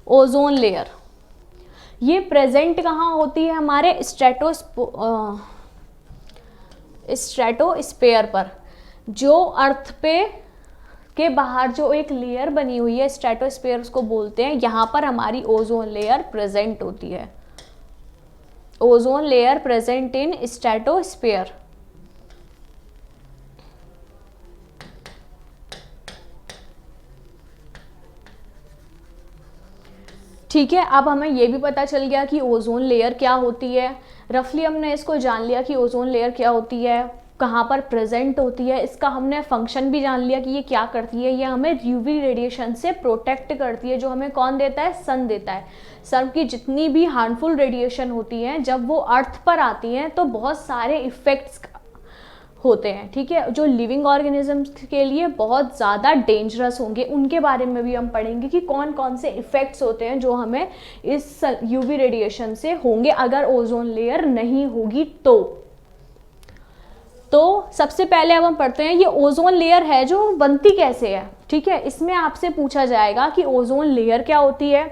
A: ओजोन लेयर। ये प्रेजेंट कहाँ होती है, हमारे स्ट्रेटोस्फेयर पर, जो अर्थ पे के बाहर जो एक लेयर बनी हुई है स्ट्रेटोस्फेयर उसको बोलते हैं, यहाँ पर हमारी ओजोन लेयर प्रेजेंट होती है। Ozone layer present in stratosphere. ठीक है, अब हमें ये भी पता चल गया कि ओजोन लेयर क्या होती है, रफली हमने इसको जान लिया कि ओजोन लेयर क्या होती है, कहाँ पर प्रेजेंट होती है, इसका हमने फंक्शन भी जान लिया कि ये क्या करती है। ये हमें यूवी रेडिएशन से प्रोटेक्ट करती है, जो हमें कौन देता है, सन देता है। सन की जितनी भी हार्मफुल रेडिएशन होती हैं जब वो अर्थ पर आती हैं तो बहुत सारे इफ़ेक्ट्स होते हैं, ठीक है, जो लिविंग ऑर्गेनिजम्स के लिए बहुत ज़्यादा डेंजरस होंगे। उनके बारे में भी हम पढ़ेंगे कि कौन कौन से इफ़ेक्ट्स होते हैं जो हमें इस यूवी रेडिएशन से होंगे अगर ओजोन लेयर नहीं होगी तो सबसे पहले अब हम पढ़ते हैं ये ओजोन लेयर है जो बनती कैसे है। ठीक है, इसमें आपसे पूछा जाएगा कि ओजोन लेयर क्या होती है,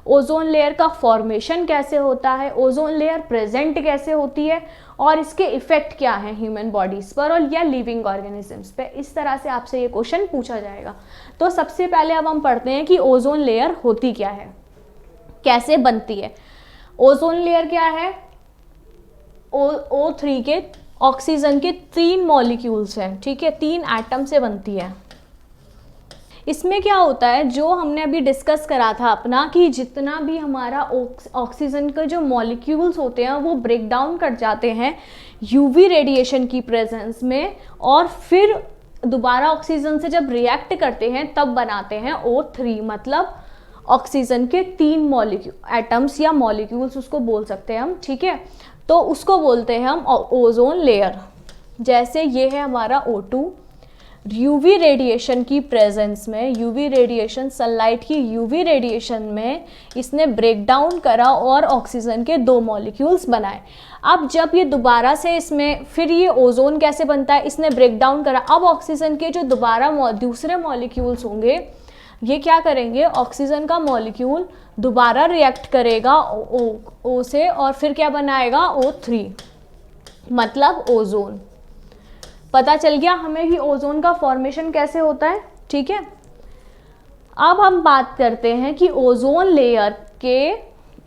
A: ओजोन लेयर का फॉर्मेशन कैसे होता है, ओजोन लेयर प्रेजेंट कैसे होती है और इसके इफेक्ट क्या है ह्यूमन बॉडीज पर और या लिविंग ऑर्गेनिजम्स पे। इस तरह से आपसे ये क्वेश्चन पूछा जाएगा। तो सबसे पहले अब हम पढ़ते हैं कि ओजोन लेयर होती क्या है, कैसे बनती है। ओजोन लेयर क्या है, O3 के ऑक्सीजन के 3 मॉलिक्यूल्स हैं, ठीक है, 3 एटम से बनती है। इसमें क्या होता है, जो हमने अभी डिस्कस करा था अपना कि जितना भी हमारा ऑक्सीजन के जो मॉलिक्यूल्स होते हैं वो ब्रेक डाउन कर जाते हैं यूवी रेडिएशन की प्रेजेंस में और फिर दोबारा ऑक्सीजन से जब रिएक्ट करते हैं तब बनाते हैं O3, मतलब ऑक्सीजन के 3 मॉलिक्यूल एटम्स या मॉलिक्यूल्स उसको बोल सकते हैं हम, ठीक है। तो उसको बोलते हैं हम ओजोन लेयर। जैसे ये है हमारा O2, यूवी रेडिएशन की प्रेजेंस में, यूवी रेडिएशन सनलाइट की यूवी रेडिएशन में इसने ब्रेक डाउन करा और ऑक्सीजन के 2 मॉलिक्यूल्स बनाए। अब जब ये दोबारा से इसमें फिर ये ओजोन कैसे बनता है, इसने ब्रेक डाउन करा, अब ऑक्सीजन के जो दोबारा दूसरे मॉलिक्यूल्स होंगे ये क्या करेंगे, ऑक्सीजन का मॉलिक्यूल दोबारा रिएक्ट करेगा O से और फिर क्या बनाएगा O3, मतलब ओजोन। पता चल गया हमें कि ओजोन का फॉर्मेशन कैसे होता है, ठीक है। अब हम बात करते हैं कि ओजोन लेयर के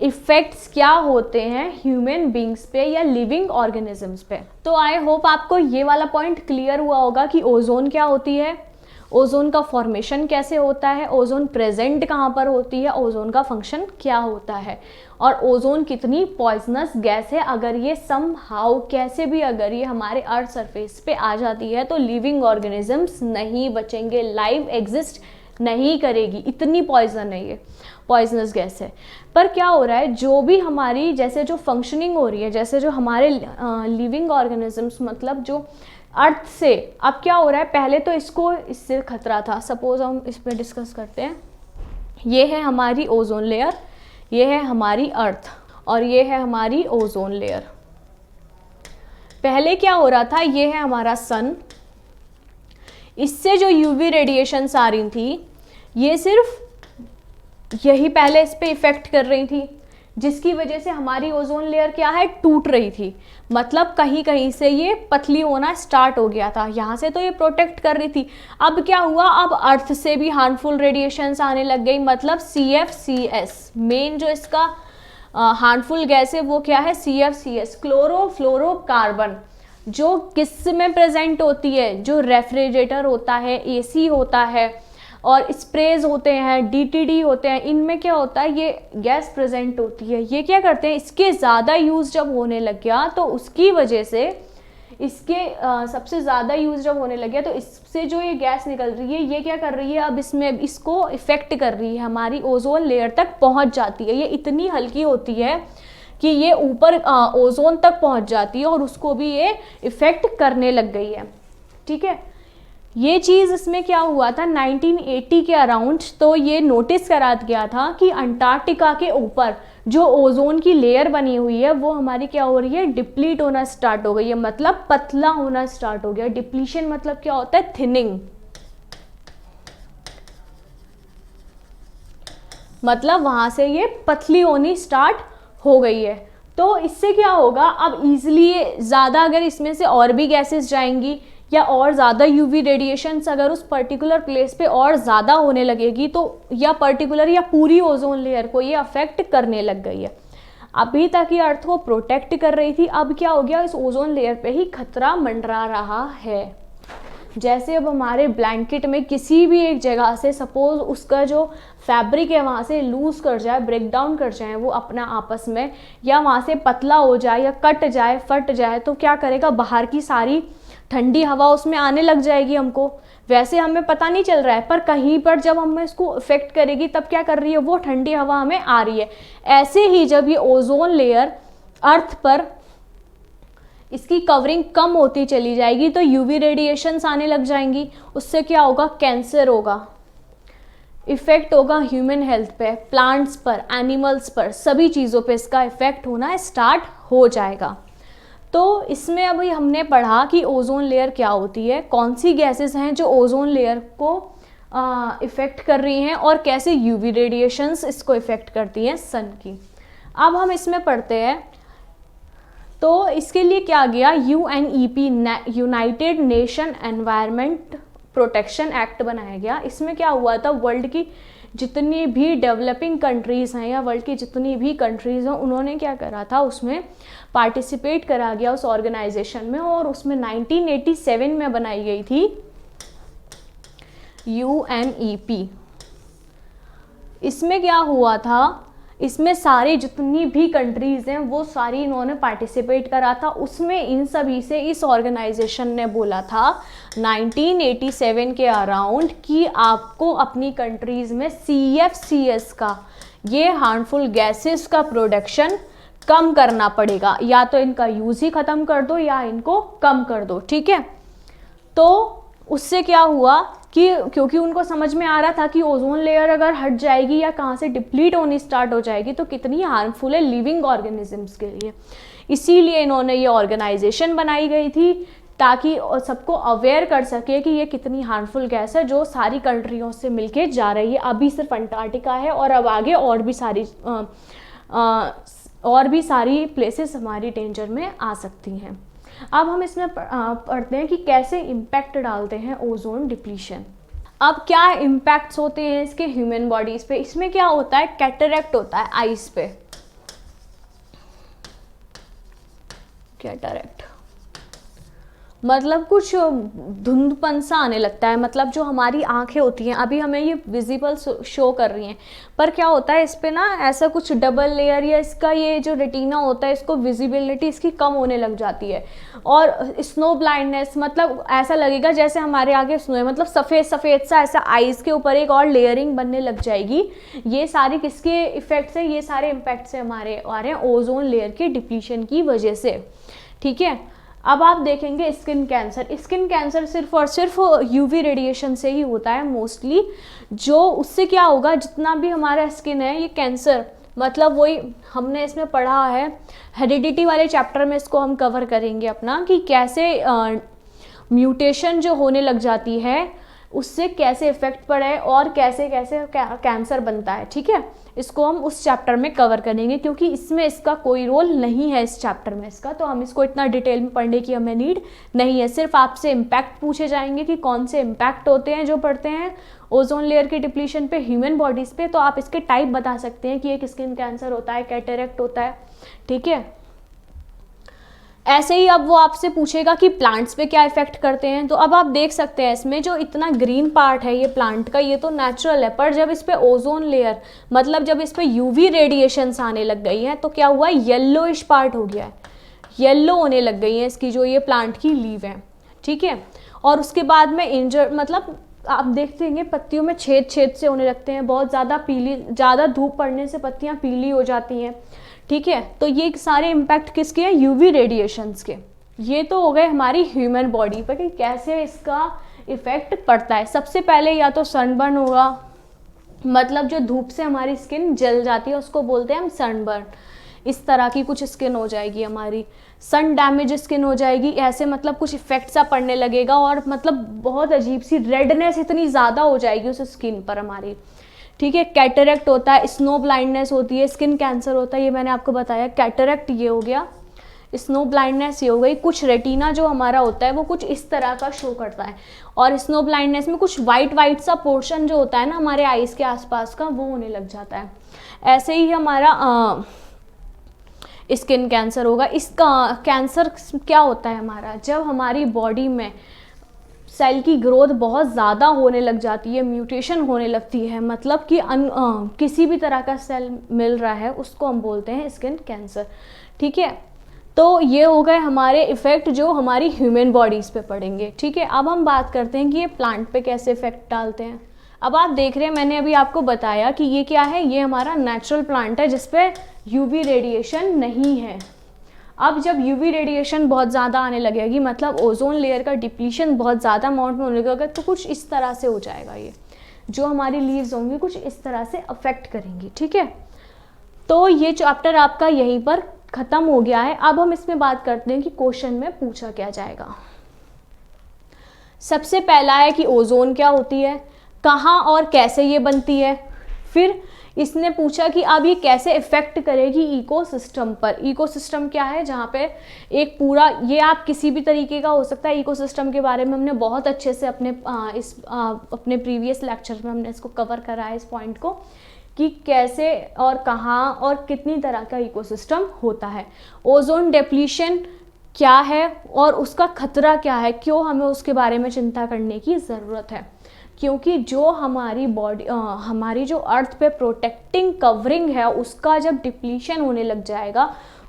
A: इफ़ेक्ट्स क्या होते हैं ह्यूमन बींग्स पे या लिविंग ऑर्गेनिजम्स पे। तो आई होप आपको ये वाला पॉइंट क्लियर हुआ होगा कि ओजोन क्या होती है, ओजोन का फॉर्मेशन कैसे होता है, ओजोन प्रेजेंट कहाँ पर होती है, ओजोन का फंक्शन क्या होता है और ओजोन कितनी पॉइजनस गैस है। अगर ये समहाउ कैसे भी अगर ये हमारे अर्थ सरफेस पे आ जाती है तो लिविंग ऑर्गेनिजम्स नहीं बचेंगे, लाइफ एग्जिस्ट नहीं करेगी, इतनी पॉइजन है ये, पॉइजनस गैस है। पर क्या हो रहा है, जो भी हमारी जैसे जो फंक्शनिंग हो रही है, जैसे जो हमारे लिविंग ऑर्गेनिजम्स मतलब जो अर्थ से, अब क्या हो रहा है, पहले तो इसको इससे खतरा था। सपोज हम इस पर डिस्कस करते हैं, ये है हमारी ओजोन लेयर, ये है हमारी अर्थ और ये है हमारी ओजोन लेयर। पहले क्या हो रहा था, ये है हमारा सन, इससे जो यूवी रेडिएशंस आ रही थी ये सिर्फ यही पहले इस पे इफेक्ट कर रही थी, जिसकी वजह से हमारी ओजोन लेयर क्या है, टूट रही थी, मतलब कहीं कहीं से ये पतली होना स्टार्ट हो गया था। यहाँ से तो ये प्रोटेक्ट कर रही थी, अब क्या हुआ, अब अर्थ से भी हार्मफुल रेडिएशंस आने लग गई, मतलब CFCS, मेन जो इसका हार्मफुल गैस है वो क्या है, CFCS, क्लोरोफ्लोरोकार्बन, जो किस में प्रेजेंट होती है, जो रेफ्रिजरेटर होता है, AC होता है और स्प्रेज होते हैं, DTD होते हैं, इनमें क्या होता है, ये गैस प्रेजेंट होती है। ये क्या करते हैं, इसके ज़्यादा यूज़ जब होने लग गया तो उसकी वजह से इसके सबसे ज़्यादा यूज़ जब होने लग गया तो इससे जो ये गैस निकल रही है ये क्या कर रही है, अब इसमें इसको इफ़ेक्ट कर रही है, हमारी ओजोन लेयर तक पहुंच जाती है। ये इतनी हल्की होती है कि ये ऊपर ओजोन तक पहुंच जाती है और उसको भी ये इफ़ेक्ट करने लग गई है, ठीक है। ये चीज़ इसमें क्या हुआ था 1980 के अराउंड, तो ये नोटिस करा गया था कि अंटार्कटिका के ऊपर जो ओजोन की लेयर बनी हुई है वो हमारी क्या हो रही है, डिप्लीट होना स्टार्ट हो गई है, मतलब पतला होना स्टार्ट हो गया। डिप्लीशन मतलब क्या होता है, थिनिंग, मतलब वहां से ये पतली होनी स्टार्ट हो गई है। तो इससे क्या होगा, अब ईजिली ज़्यादा अगर इसमें से और भी गैसेस जाएंगी या और ज़्यादा यूवी रेडिएशंस अगर उस पर्टिकुलर प्लेस पे और ज़्यादा होने लगेगी तो या पर्टिकुलर या पूरी ओजोन लेयर को ये अफेक्ट करने लग गई है। अभी तक ये अर्थ को प्रोटेक्ट कर रही थी, अब क्या हो गया, इस ओजोन लेयर पे ही खतरा मंडरा रहा है। जैसे अब हमारे ब्लैंकेट में किसी भी एक जगह से सपोज उसका जो फैब्रिक है वहाँ से लूज कर जाए, ब्रेक डाउन कर जाए वो अपना आपस में, या वहाँ से पतला हो जाए या कट जाए, फट जाए, तो क्या करेगा, बाहर की सारी ठंडी हवा उसमें आने लग जाएगी हमको। वैसे हमें पता नहीं चल रहा है, पर कहीं पर जब हमें इसको इफेक्ट करेगी तब क्या कर रही है, वो ठंडी हवा हमें आ रही है। ऐसे ही जब ये ओजोन लेयर अर्थ पर इसकी कवरिंग कम होती चली जाएगी तो यूवी रेडिएशंस आने लग जाएंगी। उससे क्या होगा, कैंसर होगा, इफेक्ट होगा ह्यूमन हेल्थ पे, प्लांट्स पर, एनिमल्स पर, सभी चीज़ों पे इसका इफेक्ट होना स्टार्ट हो जाएगा। तो इसमें अभी हमने पढ़ा कि ओजोन लेयर क्या होती है, कौन सी गैसेस हैं जो ओजोन लेयर को इफ़ेक्ट कर रही हैं और कैसे यूवी रेडिएशंस इसको इफ़ेक्ट करती हैं सन की। अब हम इसमें पढ़ते हैं, तो इसके लिए क्या गया, UNEP United nation environment protection act बनाया गया। इसमें क्या हुआ था, वर्ल्ड की जितनी भी डेवलपिंग कंट्रीज़ हैं या वर्ल्ड की जितनी भी कंट्रीज़ हैं उन्होंने क्या करा था, उसमें पार्टिसिपेट करा गया उस ऑर्गेनाइजेशन में, और उसमें 1987 में बनाई गई थी UNEP। इसमें क्या हुआ था, इसमें सारी जितनी भी कंट्रीज़ हैं वो सारी इन्होंने पार्टिसिपेट करा था। उसमें इन सभी से इस ऑर्गेनाइजेशन ने बोला था 1987 के अराउंड कि आपको अपनी कंट्रीज़ में CFCs का, ये हार्मफुल गैसेस का प्रोडक्शन कम करना पड़ेगा, या तो इनका यूज़ ही ख़त्म कर दो या इनको कम कर दो, ठीक है। तो उससे क्या हुआ कि क्योंकि उनको समझ में आ रहा था कि ओजोन लेयर अगर हट जाएगी या कहाँ से डिप्लीट होनी स्टार्ट हो जाएगी तो कितनी हार्मफुल है लिविंग ऑर्गेनिजम्स के लिए, इसीलिए इन्होंने ये ऑर्गेनाइजेशन बनाई गई थी ताकि सबको अवेयर कर सके कि ये कितनी हार्मफुल गैस है जो सारी कंट्रियों से मिलके जा रही है। अभी सिर्फ अंटार्कटिका है और अब आगे और भी सारी प्लेसेस हमारी डेंजर में आ सकती हैं। अब हम इसमें पढ़ते हैं कि कैसे इम्पैक्ट डालते हैं ओजोन डिप्लीशन। अब क्या इम्पैक्ट्स होते हैं इसके ह्यूमन बॉडीज़ पे। इसमें क्या होता है, कैटरेक्ट होता है आइज़ पे, कैटरेक्ट मतलब कुछ धुंधपन सा आने लगता है, मतलब जो हमारी आंखें होती हैं अभी हमें ये विजिबल शो कर रही हैं, पर क्या होता है इस पे ना ऐसा कुछ डबल लेयर या इसका ये जो रेटिना होता है इसको विजिबिलिटी इसकी कम होने लग जाती है। और स्नो ब्लाइंडनेस, मतलब ऐसा लगेगा जैसे हमारे आगे स्नो है, मतलब सफ़ेद सफ़ेद सा ऐसा आइज़ के ऊपर एक और लेयरिंग बनने लग जाएगी। ये सारी किसके इफ़ेक्ट्स हैं, ये सारे इम्पैक्ट्स हैं हमारे आ रहे हैं ओजोन लेयर के डिप्लीशन की वजह से, ठीक है। अब आप देखेंगे स्किन कैंसर, स्किन कैंसर सिर्फ और सिर्फ यूवी रेडिएशन से ही होता है मोस्टली। जो उससे क्या होगा, जितना भी हमारा स्किन है ये कैंसर, मतलब वही हमने इसमें पढ़ा है हेरिडिटी वाले चैप्टर में, इसको हम कवर करेंगे अपना कि कैसे म्यूटेशन जो होने लग जाती है उससे कैसे इफेक्ट पड़े और कैसे कैसे कैंसर बनता है, ठीक है। इसको हम उस चैप्टर में कवर करेंगे क्योंकि इसमें इसका कोई रोल नहीं है इस चैप्टर में इसका, तो हम इसको इतना डिटेल में पढ़ने की हमें नीड नहीं है। सिर्फ आपसे इम्पैक्ट पूछे जाएंगे कि कौन से इम्पैक्ट होते हैं जो पड़ते हैं ओजोन लेयर के डिप्लीशन पे ह्यूमन बॉडीज़ पे, तो आप इसके टाइप बता सकते हैं कि एक स्किन कैंसर होता है, कैटरेक्ट होता है, ठीक है। ऐसे ही अब वो आपसे पूछेगा कि प्लांट्स पे क्या इफेक्ट करते हैं, तो अब आप देख सकते हैं इसमें जो इतना ग्रीन पार्ट है ये प्लांट का, ये तो नेचुरल है, पर जब इस पे ओजोन लेयर मतलब जब इस पे यूवी रेडिएशंस आने लग गई हैं तो क्या हुआ, येलोइश पार्ट हो गया है, येलो होने लग गई है इसकी जो ये प्लांट की लीव है, ठीक है। और उसके बाद में इंजर मतलब आप देखते हैं पत्तियों में छेद छेद से होने लगते हैं, बहुत ज़्यादा पीली, ज़्यादा धूप पड़ने से पत्तियाँ पीली हो जाती हैं, ठीक है। तो ये सारे इम्पैक्ट किसके हैं, यूवी रेडिएशंस के। ये तो हो गए हमारी ह्यूमन बॉडी पर कि कैसे इसका इफेक्ट पड़ता है। सबसे पहले या तो सनबर्न होगा, मतलब जो धूप से हमारी स्किन जल जाती है उसको बोलते हैं हम सनबर्न। इस तरह की कुछ स्किन हो जाएगी हमारी, सन डैमेज स्किन हो जाएगी, ऐसे मतलब कुछ इफेक्ट सा पड़ने लगेगा और मतलब बहुत अजीब सी रेडनेस इतनी ज़्यादा हो जाएगी उस स्किन पर हमारी, ठीक है। कैटरेक्ट होता है, स्नो ब्लाइंडनेस होती है, स्किन कैंसर होता है, ये मैंने आपको बताया। कैटरेक्ट ये हो गया, स्नो ब्लाइंडनेस ये हो गई। कुछ रेटिना जो हमारा होता है वो कुछ इस तरह का शो करता है, और स्नो ब्लाइंडनेस में कुछ वाइट वाइट सा पोर्शन जो होता है ना हमारे आईज के आसपास का, वो होने लग जाता है। ऐसे ही हमारा स्किन कैंसर होगा। इसका कैंसर क्या होता है हमारा, जब हमारी बॉडी में सेल की ग्रोथ बहुत ज़्यादा होने लग जाती है, म्यूटेशन होने लगती है, मतलब कि किसी भी तरह का सेल मिल रहा है, उसको हम बोलते हैं स्किन कैंसर। ठीक है, तो ये हो गए हमारे इफ़ेक्ट जो हमारी ह्यूमन बॉडीज़ पे पड़ेंगे। ठीक है, अब हम बात करते हैं कि ये प्लांट पे कैसे इफेक्ट डालते हैं। अब आप देख रहे हैं, मैंने अभी आपको बताया कि ये क्या है, ये हमारा नेचुरल प्लांट है जिसपे यूवी रेडिएशन नहीं है। अब जब यूवी रेडिएशन बहुत ज़्यादा आने लगेगी, मतलब ओजोन लेयर का डिप्लीशन बहुत ज़्यादा अमाउंट में होने लगेगा, तो कुछ इस तरह से हो जाएगा। ये जो हमारी लीव्स होंगी कुछ इस तरह से अफेक्ट करेंगी। ठीक है, तो ये चैप्टर आपका यहीं पर ख़त्म हो गया है। अब हम इसमें बात करते हैं कि क्वेश्चन में पूछा क्या जाएगा। सबसे पहला है कि ओजोन क्या होती है, कहाँ और कैसे ये बनती है। फिर इसने पूछा कि अब ये कैसे इफ़ेक्ट करेगी इकोसिस्टम पर। इकोसिस्टम क्या है, जहाँ पे एक पूरा, ये आप किसी भी तरीके का हो सकता है। इकोसिस्टम के बारे में हमने बहुत अच्छे से अपने प्रीवियस लेक्चर में हमने इसको कवर करा है, इस पॉइंट को, कि कैसे और कहाँ और कितनी तरह का इकोसिस्टम होता है। ओजोन डिप्लीशन क्या है और उसका खतरा क्या है, क्यों हमें उसके बारे में चिंता करने की ज़रूरत है। क्योंकि जो हमारी बॉडी, हमारी जो अर्थ पे प्रोटेक्टिंग कवरिंग है, उसका जब डिप्लीशन होने लग जाएगा,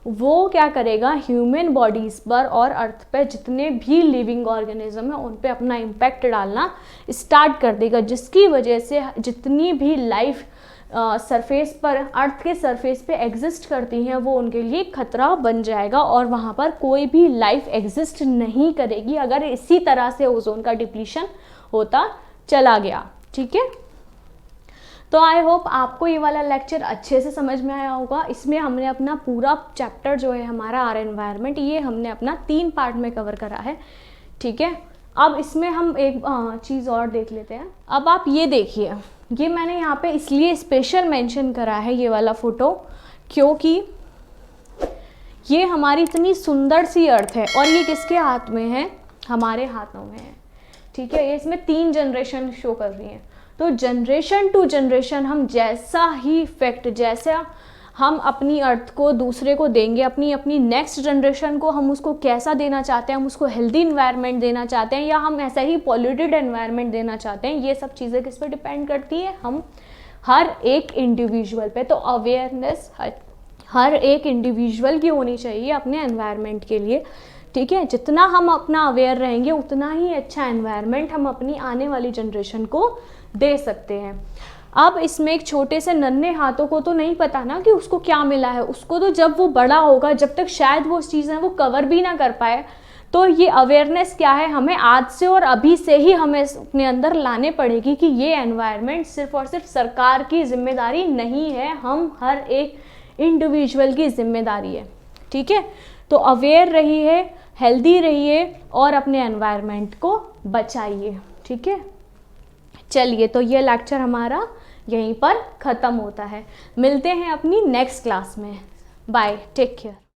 A: वो क्या करेगा, ह्यूमन बॉडीज़ पर और अर्थ पे जितने भी लिविंग ऑर्गेनिज्म है उन पे अपना इम्पैक्ट डालना स्टार्ट कर देगा, जिसकी वजह से जितनी भी लाइफ सरफेस पर, अर्थ के सरफेस पे एग्जिस्ट करती हैं, वो उनके लिए खतरा बन जाएगा और वहाँ पर कोई भी लाइफ एग्जिस्ट नहीं करेगी अगर इसी तरह से ओजोन का डिप्लीशन होता चला गया। ठीक है, तो आई होप आपको ये वाला लेक्चर अच्छे से समझ में आया होगा। इसमें हमने अपना पूरा चैप्टर जो है हमारा आर एनवायरनमेंट, ये हमने अपना 3 पार्ट में कवर करा है। ठीक है, अब इसमें हम एक चीज़ और देख लेते हैं। अब आप ये देखिए, ये मैंने यहाँ पे इसलिए स्पेशल मेंशन करा है ये वाला फ़ोटो, क्योंकि ये हमारी इतनी सुंदर सी अर्थ है और ये किसके हाथ में है, हमारे हाथों में है। ठीक है, ये इसमें 3 जनरेशन शो कर रही हैं। तो जनरेशन टू जनरेशन हम जैसा ही इफेक्ट, जैसा हम अपनी अर्थ को दूसरे को देंगे, अपनी नेक्स्ट जनरेशन को हम उसको कैसा देना चाहते हैं, हम उसको हेल्दी इन्वायरमेंट देना चाहते हैं या हम ऐसा ही पॉल्यूटेड एनवायरनमेंट देना चाहते हैं, ये सब चीज़ें किस पे डिपेंड करती है, हम हर एक इंडिविजुअल पे। तो अवेयरनेस हर एक इंडिविजुअल की होनी चाहिए अपने एनवायरनमेंट के लिए। ठीक है, जितना हम अपना अवेयर रहेंगे उतना ही अच्छा एनवायरनमेंट हम अपनी आने वाली जनरेशन को दे सकते हैं। अब इसमें एक छोटे से नन्हे हाथों को तो नहीं पता ना कि उसको क्या मिला है, उसको तो जब वो बड़ा होगा, जब तक शायद वो चीज़ें वो कवर भी ना कर पाए। तो ये अवेयरनेस क्या है, हमें आज से और अभी से ही हमें अपने अंदर लाने पड़ेगी कि ये एनवायरनमेंट सिर्फ और सिर्फ सरकार की जिम्मेदारी नहीं है, हम हर एक इंडिविजुअल की जिम्मेदारी है। ठीक है, तो अवेयर रहिए, हेल्दी रहिए और अपने एनवायरनमेंट को बचाइए। ठीक है, चलिए, तो ये लेक्चर हमारा यहीं पर ख़त्म होता है। मिलते हैं अपनी नेक्स्ट क्लास में। Bye, take care.